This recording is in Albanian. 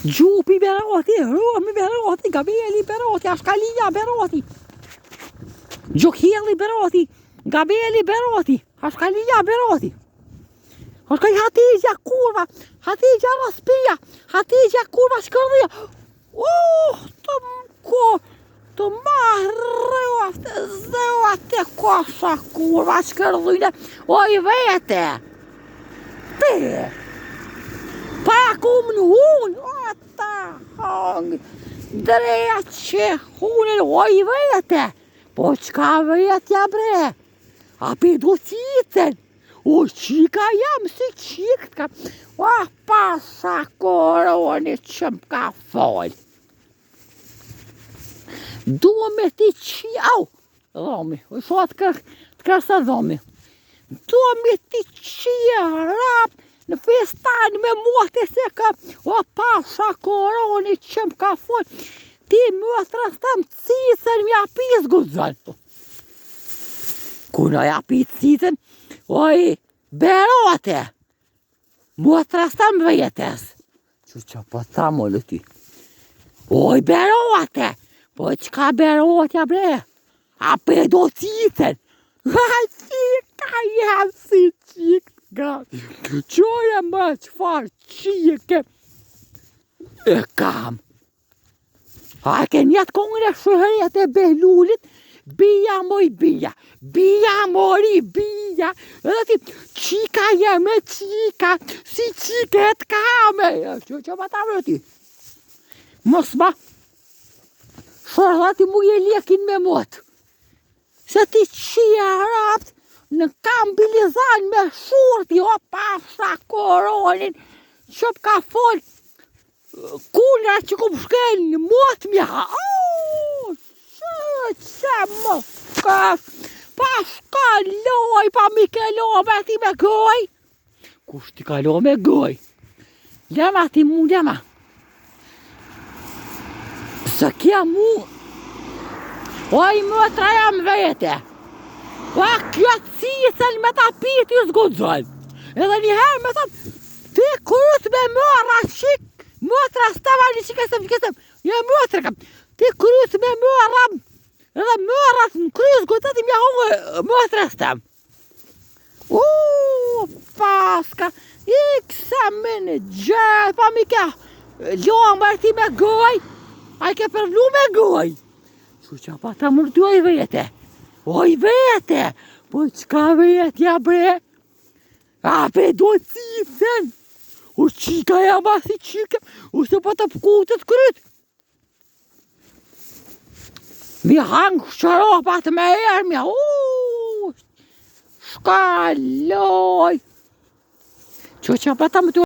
Gjupi Beroti, Romi Beroti, Gabrieli Beroti, Ashkalia Beroti. Gjuhjelli Beroti, Gabrieli Beroti, Ashkalia Beroti. Ashkaj Hatizja kurva, Hatizja Raspia, Hatizja kurva Shkërdhia. Të marrë zëva të kosha kurva Shkërdhine. Oj vete! Te! Pa kum në hunë! Ata hangë! Dreja që hunën, oj vete! Po qka vetja bre? A pedo citën? O qika jam si qikë, o pasa koroni që m'ka folë. Do me ti au, dhomi, o shot të kërsa dhomi. Do me ti rap në festan me mote se ka, o pasa koroni që m'ka folë. Ti më trastam cicën m'ja pis gudzën. Kuna ja pis cicën, oj, Berote, mua trastam vetes. Që po tha mollë ty? Oj, Berote, po qka Berotja bre? A pedo citën? A qika jam si qika? Qore më qfar qike? E kam. A ke njetë kongre shëhërjet e Behlulit? Bia moj bia, bia mori bia, edhe ti qika jeme qika, si qiket kame, që ma ta vërë ti. Mos ma, shorë ti mu je lekin me motë, se ti qia rapt në kam bilizan me shurti, o pasha koronin, që ka folë, kunra që ku shkel në motë mja, që më kash, pa shkaloj, pa mi kelove ti me goj. Kush ti kalo me goj? Lema ti mu, lema. Së kja mu, oj mëtra jam vete. Pa kjo cicën me ta piti zgudzoj. Edhe njëherë me thot, ti kryt me mëra qik, mëtra stava një qikesem, një mëtra kam. Ti kryt me mëra, edhe mërat në kryz gëtët i mja hongë mëtres tem. Paska, i kësa me në gjërë, pa mi ke lomër ti me goj, a i ke përvlu me goj. Që pa ta mërë ty oj vete, po qka vetja bre? A pedo cicën, o qika jam asi qike, o se pa ta pëkutët kryt. Mi hangë shëropat me erë, shkaloj. Që pa ta më të